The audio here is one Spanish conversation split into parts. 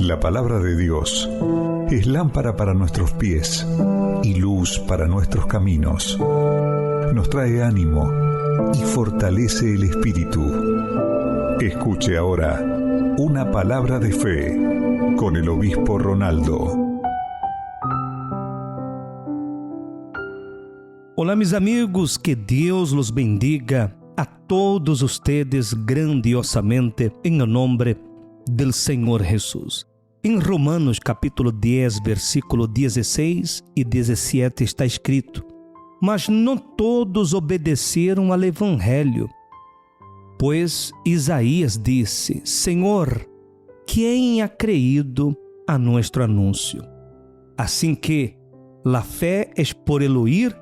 La palabra de Dios es lámpara para nuestros pies y luz para nuestros caminos. Nos trae ánimo y fortalece el espíritu. Escuche ahora una palabra de fe con el obispo Ronaldo. Olá, mis amigos, que Deus los bendiga a todos ustedes grandiosamente en el nombre del Señor Jesús. En Romanos capítulo 10, versículo 16 e 17 está escrito: mas não todos obedeceram ao evangelho. Pois Isaías disse: Senhor, quem ha creído a nuestro anúncio? Assim que la fé es por el oír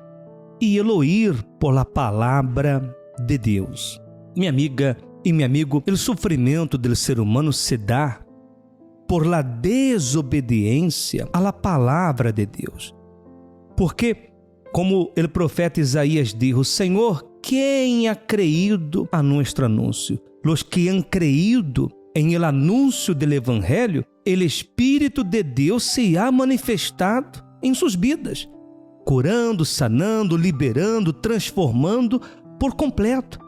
e el oír por la palavra de Deus. Minha amiga e meu amigo, o sofrimento do ser humano se dá por la desobediência à la palavra de Deus. Porque, como o profeta Isaías dijo: Senhor, quem ha creído a nuestro anúncio? Los que han creído em el anúncio del evangelho, el Espírito de Deus se ha manifestado em suas vidas, curando, sanando, liberando, transformando por completo.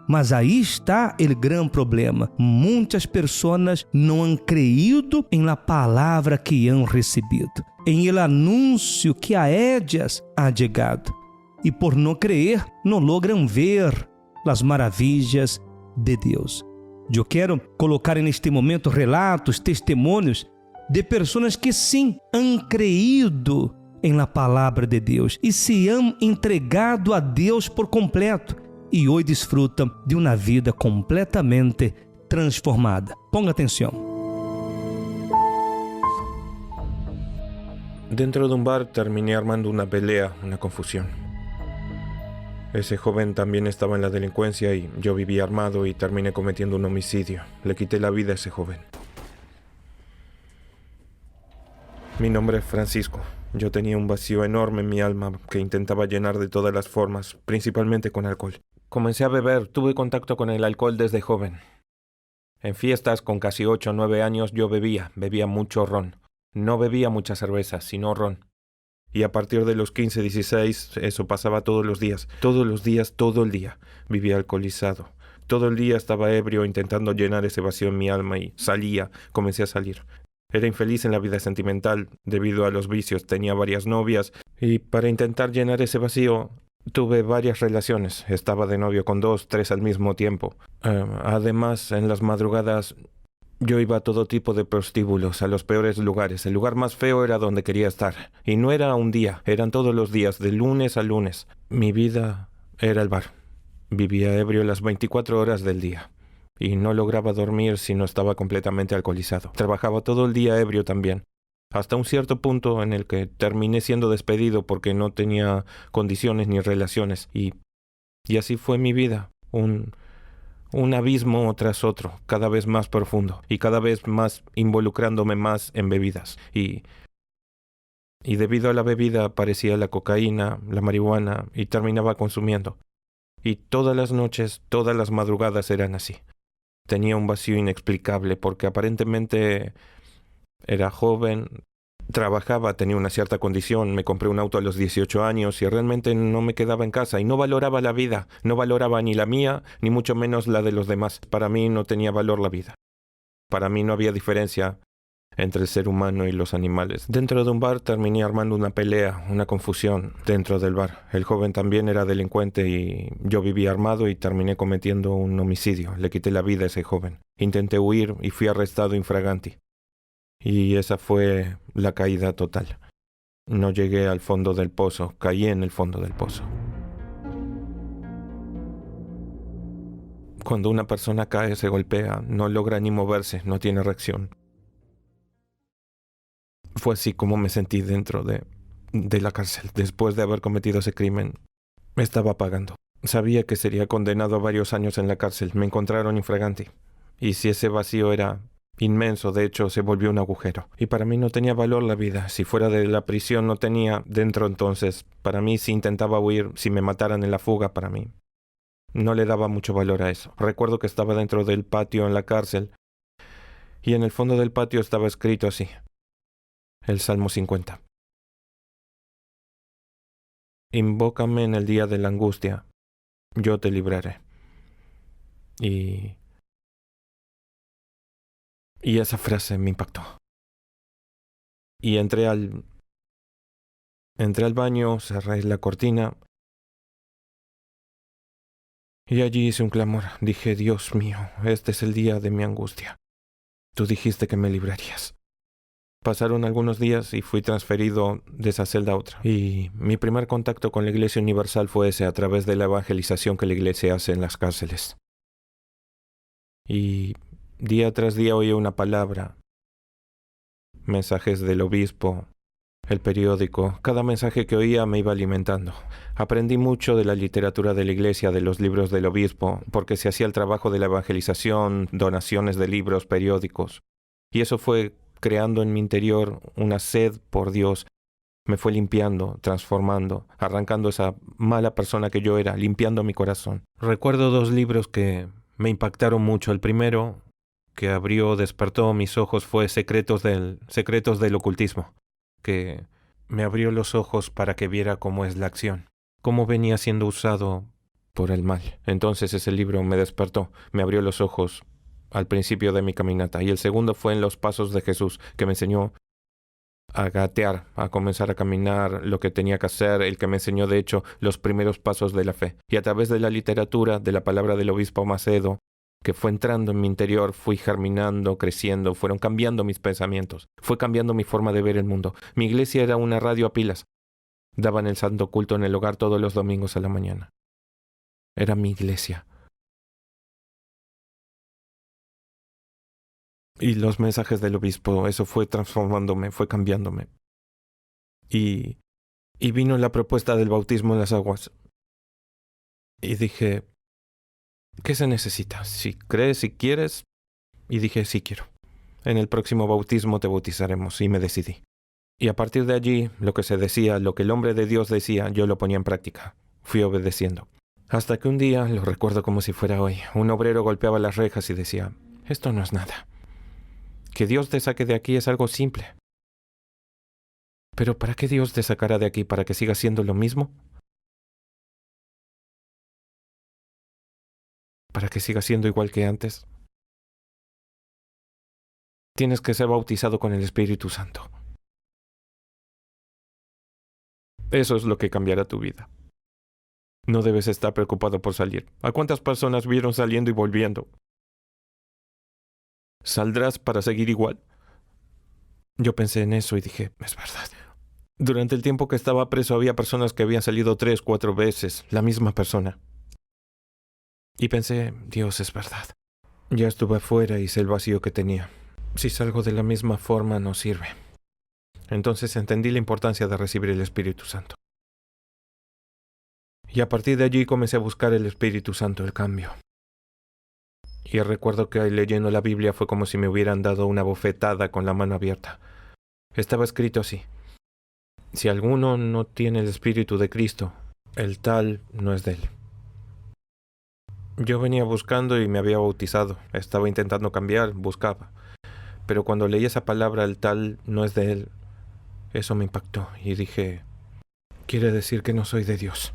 Mas aí está o grande problema. Muitas pessoas não han creído em la palavra que han recebido, em el anúncio que a ellas ha chegado. E por não crer, não logram ver as maravilhas de Deus. Eu quero colocar neste momento relatos, testemunhos de pessoas que sim han creído em la palavra de Deus e se han entregado a Deus por completo. E hoje desfrutam de uma vida completamente transformada. Ponga atenção. Dentro de un bar terminé armando una pelea, una confusión. Ese joven también estaba en la delincuencia y yo vivía armado y terminé cometiendo un homicidio. Le quité la vida a ese joven. Mi nombre es Francisco. Yo tenía un vacío enorme en mi alma que intentaba llenar de todas las formas, principalmente con alcohol. Comencé a beber, tuve contacto con el alcohol desde joven. En fiestas con casi 8 o 9 años yo bebía mucho ron. No bebía mucha cerveza, sino ron. Y a partir de los 15, 16, eso pasaba todos los días, todo el día. Vivía alcoholizado. Todo el día estaba ebrio intentando llenar ese vacío en mi alma y comencé a salir. Era infeliz en la vida sentimental debido a los vicios, tenía varias novias y para intentar llenar ese vacío tuve varias relaciones. Estaba de novio con 2, 3 al mismo tiempo. Además, en las madrugadas yo iba a todo tipo de prostíbulos, a los peores lugares. El lugar más feo era donde quería estar. Y no era un día, eran todos los días, de lunes a lunes. Mi vida era el bar. Vivía ebrio las 24 horas del día. Y no lograba dormir si no estaba completamente alcoholizado. Trabajaba todo el día ebrio también. Hasta un cierto punto en el que terminé siendo despedido porque no tenía condiciones ni relaciones. Y así fue mi vida. Un abismo tras otro, cada vez más profundo. Y cada vez más involucrándome más en bebidas. Y debido a la bebida aparecía la cocaína, la marihuana y terminaba consumiendo. Y todas las noches, todas las madrugadas eran así. Tenía un vacío inexplicable porque aparentemente era joven, trabajaba, tenía una cierta condición, me compré un auto a los 18 años y realmente no me quedaba en casa y no valoraba la vida, no valoraba ni la mía, ni mucho menos la de los demás. Para mí no tenía valor la vida. Para mí no había diferencia entre el ser humano y los animales. Dentro de un bar terminé armando una pelea, una confusión dentro del bar. El joven también era delincuente y yo vivía armado y terminé cometiendo un homicidio. Le quité la vida a ese joven. Intenté huir y fui arrestado infraganti. Y esa fue la caída total. No llegué al fondo del pozo, caí en el fondo del pozo. Cuando una persona cae, se golpea, no logra ni moverse, no tiene reacción. Fue así como me sentí dentro de la cárcel. Después de haber cometido ese crimen, me estaba pagando. Sabía que sería condenado a varios años en la cárcel. Me encontraron infraganti. Y si ese vacío era inmenso, de hecho, se volvió un agujero. Y para mí no tenía valor la vida. Si fuera de la prisión no tenía dentro entonces. Para mí, si intentaba huir, si me mataran en la fuga, para mí no le daba mucho valor a eso. Recuerdo que estaba dentro del patio en la cárcel Y en el fondo del patio estaba escrito así, el Salmo 50. Invócame en el día de la angustia, yo te libraré. Y esa frase me impactó. Y entré al baño, cerré la cortina y allí hice un clamor. Dije, Dios mío, este es el día de mi angustia. Tú dijiste que me librarías. Pasaron algunos días y fui transferido de esa celda a otra. Y mi primer contacto con la Iglesia Universal fue ese, a través de la evangelización que la Iglesia hace en las cárceles. Y día tras día oía una palabra, mensajes del obispo, el periódico. Cada mensaje que oía me iba alimentando. Aprendí mucho de la literatura de la Iglesia, de los libros del obispo, porque se hacía el trabajo de la evangelización, donaciones de libros, periódicos. Y eso fue creando en mi interior una sed por Dios. Me fue limpiando, transformando, arrancando esa mala persona que yo era, limpiando mi corazón. Recuerdo 2 libros que me impactaron mucho. El primero, que despertó mis ojos, fue Secretos del Ocultismo, que me abrió los ojos para que viera cómo es la acción, cómo venía siendo usado por el mal. Entonces ese libro me despertó, me abrió los ojos al principio de mi caminata. Y el segundo fue En los pasos de Jesús, que me enseñó a gatear, a comenzar a caminar lo que tenía que hacer, el que me enseñó de hecho los primeros pasos de la fe. Y a través de la literatura, de la palabra del obispo Macedo, que fue entrando en mi interior, fui germinando, creciendo, fueron cambiando mis pensamientos, fue cambiando mi forma de ver el mundo. Mi iglesia era una radio a pilas. Daban el santo culto en el hogar todos los domingos a la mañana. Era mi iglesia. Y los mensajes del obispo, eso fue transformándome, fue cambiándome. Y vino la propuesta del bautismo en las aguas. Y dije, ¿qué se necesita? Si crees, si quieres. Y dije, sí quiero. En el próximo bautismo te bautizaremos. Y me decidí. Y a partir de allí, lo que se decía, lo que el hombre de Dios decía, yo lo ponía en práctica. Fui obedeciendo. Hasta que un día, lo recuerdo como si fuera hoy, un obrero golpeaba las rejas y decía, esto no es nada. Que Dios te saque de aquí es algo simple. Pero ¿para qué Dios te sacará de aquí? ¿Para que sigas siendo lo mismo? ¿Para que sigas siendo igual que antes? Tienes que ser bautizado con el Espíritu Santo. Eso es lo que cambiará tu vida. No debes estar preocupado por salir. ¿A cuántas personas vieron saliendo y volviendo? ¿Saldrás para seguir igual? Yo pensé en eso y dije, es verdad. Durante el tiempo que estaba preso había personas que habían salido 3, 4 veces, la misma persona. Y pensé, Dios, es verdad. Ya estuve afuera y sé el vacío que tenía. Si salgo de la misma forma no sirve. Entonces entendí la importancia de recibir el Espíritu Santo. Y a partir de allí comencé a buscar el Espíritu Santo, el cambio. Y recuerdo que leyendo la Biblia fue como si me hubieran dado una bofetada con la mano abierta. Estaba escrito así: si alguno no tiene el Espíritu de Cristo, el tal no es de él. Yo venía buscando y me había bautizado. Estaba intentando cambiar, buscaba. Pero cuando leí esa palabra, el tal no es de él, eso me impactó y dije, quiere decir que no soy de Dios.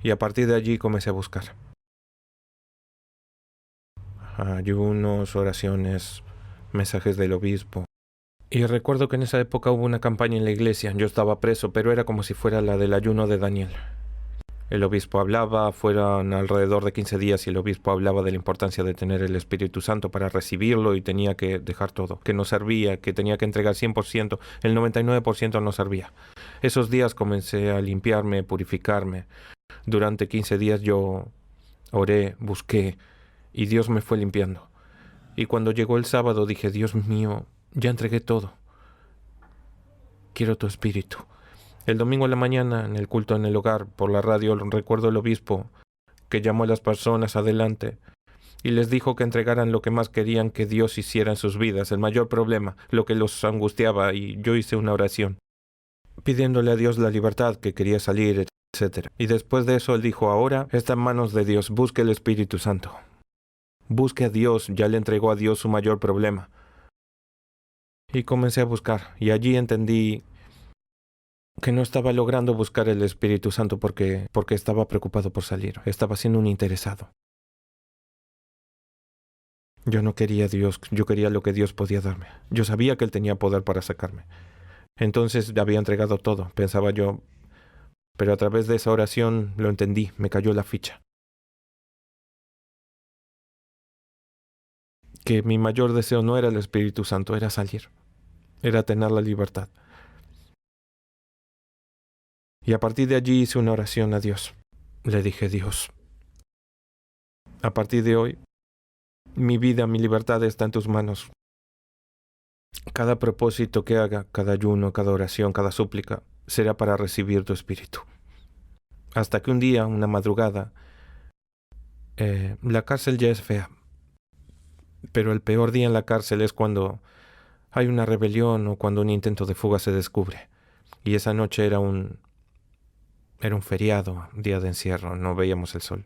Y a partir de allí comencé a buscar. Ayunos, oraciones, mensajes del obispo. Y recuerdo que en esa época hubo una campaña en la iglesia. Yo estaba preso, pero era como si fuera la del ayuno de Daniel. El obispo hablaba, fueron alrededor de 15 días y el obispo hablaba de la importancia de tener el Espíritu Santo para recibirlo y tenía que dejar todo, que no servía, que tenía que entregar 100%, el 99% no servía. Esos días comencé a limpiarme, purificarme. Durante 15 días yo oré, busqué y Dios me fue limpiando. Y cuando llegó el sábado dije, Dios mío, ya entregué todo. Quiero tu Espíritu. El domingo en la mañana, en el culto en el hogar, por la radio, recuerdo el obispo que llamó a las personas adelante y les dijo que entregaran lo que más querían que Dios hiciera en sus vidas, el mayor problema, lo que los angustiaba, y yo hice una oración, pidiéndole a Dios la libertad, que quería salir, etc. Y después de eso él dijo, ahora está en manos de Dios, busque el Espíritu Santo. Busque a Dios, ya le entregó a Dios su mayor problema. Y comencé a buscar, y allí entendí que no estaba logrando buscar el Espíritu Santo porque estaba preocupado por salir, estaba siendo un interesado. Yo no quería a Dios, yo quería lo que Dios podía darme. Yo sabía que Él tenía poder para sacarme. Entonces había entregado todo, pensaba yo, pero a través de esa oración lo entendí, me cayó la ficha. Que mi mayor deseo no era el Espíritu Santo, era salir, era tener la libertad. Y a partir de allí hice una oración a Dios. Le dije, Dios, a partir de hoy, mi vida, mi libertad está en tus manos. Cada propósito que haga, cada ayuno, cada oración, cada súplica, será para recibir tu Espíritu. Hasta que un día, una madrugada, la cárcel ya es fea. Pero el peor día en la cárcel es cuando hay una rebelión o cuando un intento de fuga se descubre. Y esa noche era un feriado, día de encierro, no veíamos el sol.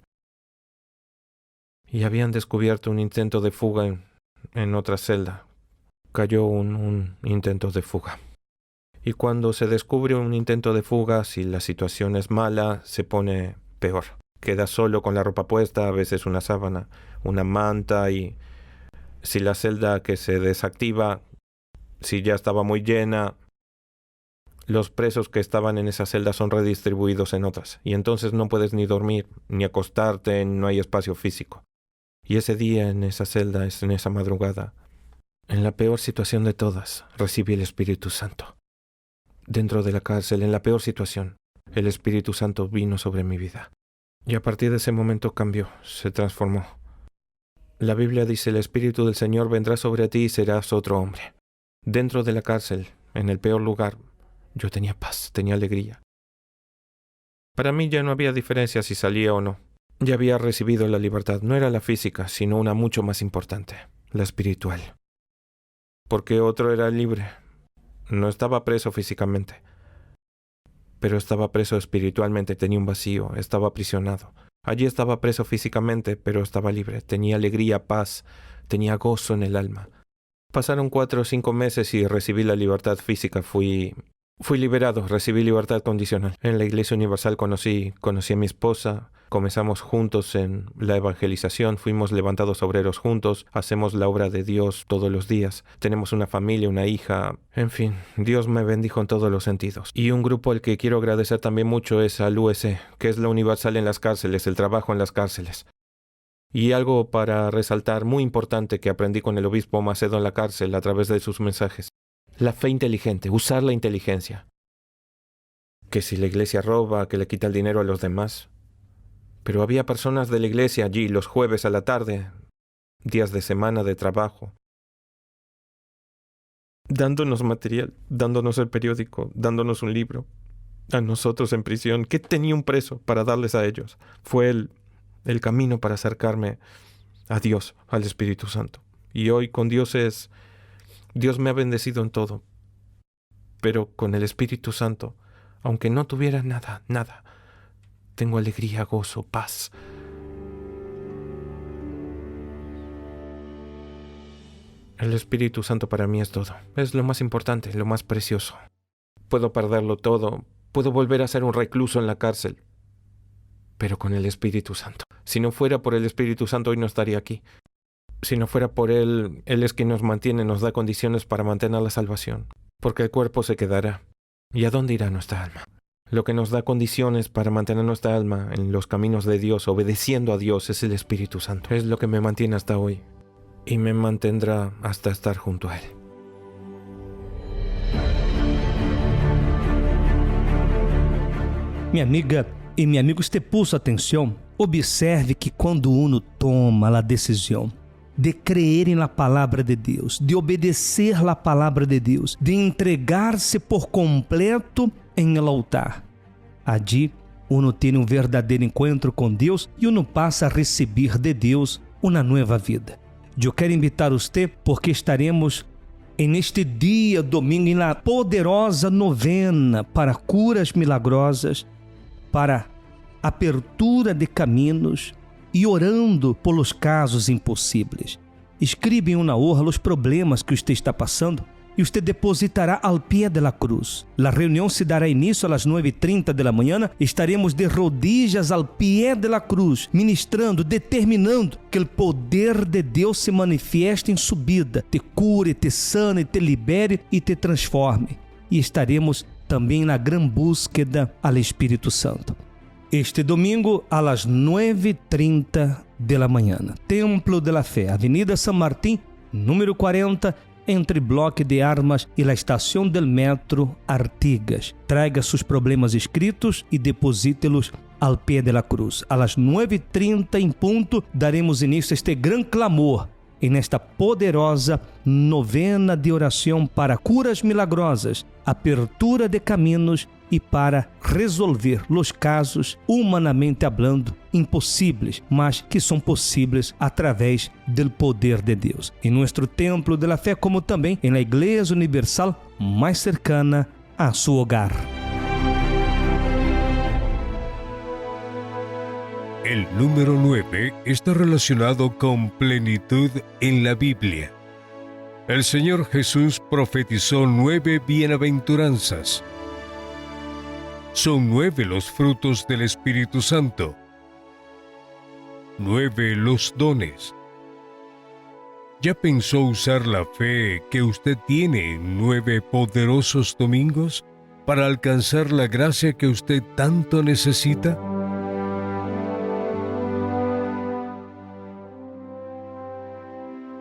Y habían descubierto un intento de fuga en otra celda. Cayó un intento de fuga. Y cuando se descubre un intento de fuga, si la situación es mala, se pone peor. Queda solo con la ropa puesta, a veces una sábana, una manta, y si la celda que se desactiva, si ya estaba muy llena, los presos que estaban en esa celda son redistribuidos en otras. Y entonces no puedes ni dormir, ni acostarte, no hay espacio físico. Y ese día, en esa celda, en esa madrugada, en la peor situación de todas, recibí el Espíritu Santo. Dentro de la cárcel, en la peor situación, el Espíritu Santo vino sobre mi vida. Y a partir de ese momento cambió, se transformó. La Biblia dice, el Espíritu del Señor vendrá sobre ti y serás otro hombre. Dentro de la cárcel, en el peor lugar, yo tenía paz, tenía alegría. Para mí ya no había diferencia si salía o no. Ya había recibido la libertad, no era la física, sino una mucho más importante, la espiritual. Porque otro era libre. No estaba preso físicamente, pero estaba preso espiritualmente, tenía un vacío, estaba aprisionado. Allí estaba preso físicamente, pero estaba libre, tenía alegría, paz, tenía gozo en el alma. Pasaron 4 o 5 meses y recibí la libertad física, fui liberado, recibí libertad condicional. En la Iglesia Universal conocí a mi esposa, comenzamos juntos en la evangelización, fuimos levantados obreros juntos, hacemos la obra de Dios todos los días, tenemos una familia, una hija, en fin, Dios me bendijo en todos los sentidos. Y un grupo al que quiero agradecer también mucho es al USC, que es la Universal en las cárceles, el trabajo en las cárceles. Y algo para resaltar muy importante que aprendí con el obispo Macedo en la cárcel a través de sus mensajes. La fe inteligente, usar la inteligencia. Que si la iglesia roba, que le quita el dinero a los demás. Pero había personas de la iglesia allí los jueves a la tarde, días de semana de trabajo, dándonos material, dándonos el periódico, dándonos un libro. A nosotros en prisión, ¿qué tenía un preso para darles a ellos? Fue el camino para acercarme a Dios, al Espíritu Santo. Y hoy con Dios me ha bendecido en todo. Pero con el Espíritu Santo, aunque no tuviera nada, tengo alegría, gozo, paz. El Espíritu Santo para mí es todo. Es lo más importante, lo más precioso. Puedo perderlo todo, puedo volver a ser un recluso en la cárcel, pero con el Espíritu Santo. Si no fuera por el Espíritu Santo, hoy no estaría aquí. Si no fuera por Él, Él es quien nos mantiene, nos da condiciones para mantener la salvación. Porque el cuerpo se quedará. ¿Y a dónde irá nuestra alma? Lo que nos da condiciones para mantener nuestra alma en los caminos de Dios, obedeciendo a Dios, es el Espíritu Santo. Es lo que me mantiene hasta hoy. Y me mantendrá hasta estar junto a Él. Minha amiga e meu amigo, usted puso atenção. Observe que quando uno toma a decisão de creer em la palavra de Deus, de obedecer la palavra de Deus, de entregar-se por completo em el altar, allí uno tem verdadeiro encontro com Deus e uno passa a receber de Deus uma nova vida. Eu quero invitar você porque estaremos neste dia, domingo, na poderosa novena para curas milagrosas, para apertura de caminhos e orando pelos casos impossíveis. Escreva em uma hoja os problemas que você está passando e você depositará ao pé da cruz. A reunião se dará início às 9h30 da manhã. Estaremos de rodillas ao pé da cruz, ministrando, determinando que o poder de Deus se manifieste em sua vida, te cure, te sane, te libere e te transforme. E estaremos também na grande búsqueda ao Espírito Santo. Este domingo, às 9h30 da manhã, Templo de la Fé, Avenida San Martín, número 40, entre Bloque de Armas e a estação del metro Artigas. Traga seus problemas escritos e deposite-los ao pé da cruz. Às 9h30 em ponto, daremos início a este grande clamor e nesta poderosa novena de oração para curas milagrosas, abertura de caminhos e para resolver os casos, humanamente hablando, impossíveis, mas que são possíveis através do poder de Deus. Em nosso Templo de la Fé, como também em la Igreja Universal mais cercana a seu hogar. El número 9 está relacionado con plenitud en la Biblia. El Señor Jesús profetizó 9 bienaventuranzas. Son 9 los frutos del Espíritu Santo, 9 los dones. ¿Ya pensó usar la fe que usted tiene en 9 poderosos domingos para alcanzar la gracia que usted tanto necesita?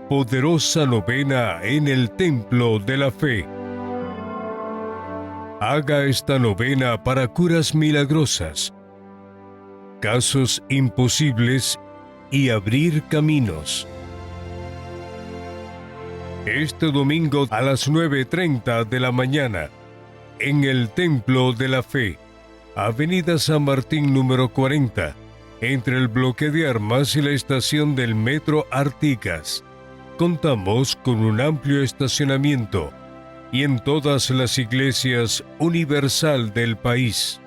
Poderosa novena en el Templo de la Fe. Haga esta novena para curas milagrosas, casos imposibles y abrir caminos. Este domingo a las 9:30 de la mañana, en el Templo de la Fe, Avenida San Martín número 40, entre el Bloque de Armas y la estación del metro Artigas. Contamos con un amplio estacionamiento y en todas las iglesias universal del país.